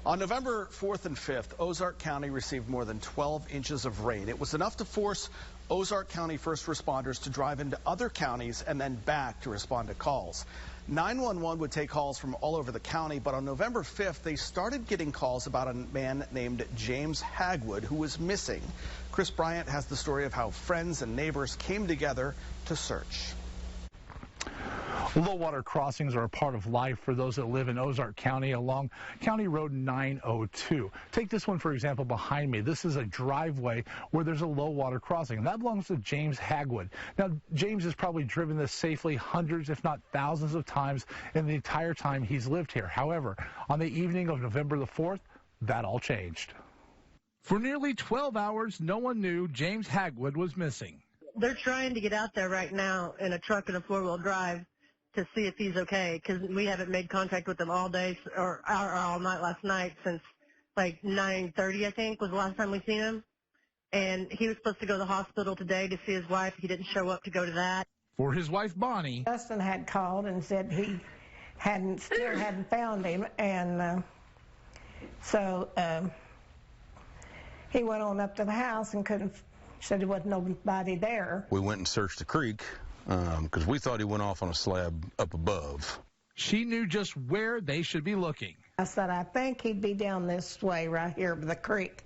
On November 4th and 5th, Ozark County received more than 12 inches of rain. It was enough to force Ozark County first responders to drive into other counties and then back to respond to calls. 911 would take calls from all over the county, but on November 5th, they started getting calls about a man named James Hagewood who was missing. Chris Bryant has the story of how friends and neighbors came together to search. Low water crossings are a part of life for those that live in Ozark County along County Road 902. Take this one, for example, behind me. This is a driveway where there's a low water crossing, and that belongs to James Hagewood. Now, James has probably driven this safely hundreds, if not thousands of times in the entire time he's lived here. However, on the evening of November the 4th, that all changed. For nearly 12 hours, no one knew James Hagewood was missing. They're trying to get out there right now in a truck and a four-wheel drive to see if he's okay, because we haven't made contact with him all day or all night last night since like 9:30, I think, was the last time we seen him. And he was supposed to go to the hospital today to see his wife. He didn't show up to go to that. For his wife, Bonnie, Justin had called and said he still hadn't found him, and so he went on up to the house and said there wasn't nobody there. We went and searched the creek because we thought he went off on a slab up above. She knew just where they should be looking. I said, I think he'd be down this way right here by the creek.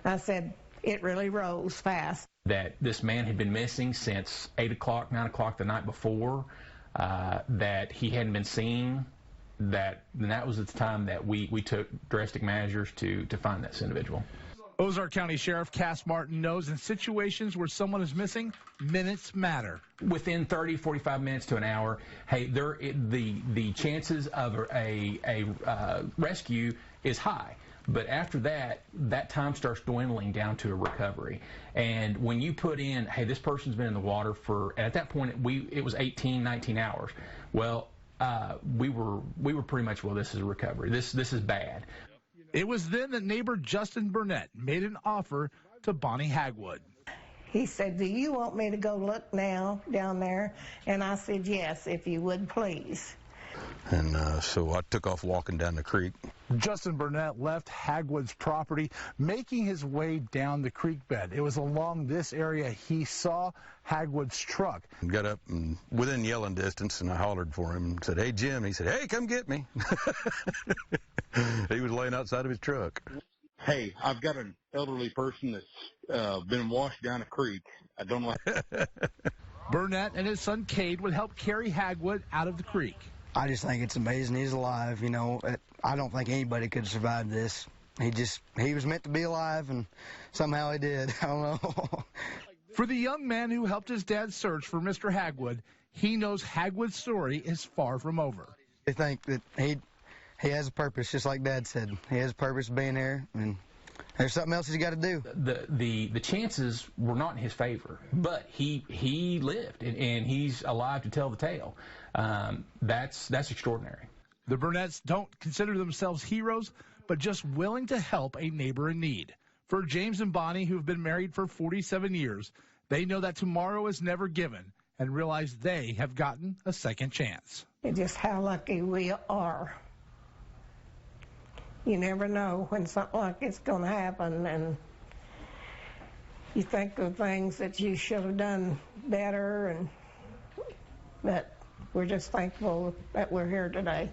I said, it really rose fast. That this man had been missing since 8 o'clock, 9 o'clock the night before, that he hadn't been seen, and that was the time that we took drastic measures to find this individual. Ozark County Sheriff Cass Martin knows in situations where someone is missing, minutes matter. Within 30, 45 minutes to an hour, hey, the chances of a rescue is high. But after that time starts dwindling down to a recovery. And when you put in, hey, this person's been in the water for, at that point, it was 18, 19 hours. Well, we were pretty much, well, this is a recovery. This is bad. It was then that neighbor Justin Burnett made an offer to Bonnie Hagewood. He said, do you want me to go look now down there? And I said, yes, if you would, please. And so I took off walking down the creek. Justin Burnett left Hagewood's property, making his way down the creek bed. It was along this area he saw Hagewood's truck. Got up and within yelling distance, and I hollered for him and said, hey, Jim. And he said, hey, come get me. He was laying outside of his truck. Hey, I've got an elderly person that's been washed down a creek. I don't like Burnett and his son Cade would help carry Hagewood out of the creek. I just think it's amazing he's alive. You know, I don't think anybody could survive this. He was meant to be alive, and somehow he did. I don't know. For the young man who helped his dad search for Mr. Hagewood, he knows Hagewood's story is far from over. I think that he has a purpose, just like Dad said. He has a purpose of being here, and there's something else he's got to do. The chances were not in his favor, but he lived, and he's alive to tell the tale. That's extraordinary. The Burnetts don't consider themselves heroes, but just willing to help a neighbor in need. For James and Bonnie, who've been married for 47 years, they know that tomorrow is never given and realize they have gotten a second chance. It's just how lucky we are. You never know when something like it's going to happen, and you think of things that you should have done better, but we're just thankful that we're here today.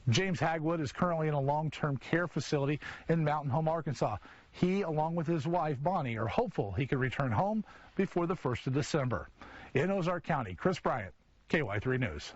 James Hagewood is currently in a long-term care facility in Mountain Home, Arkansas. He, along with his wife, Bonnie, are hopeful he can return home before the 1st of December. In Ozark County, Chris Bryant, KY3 News.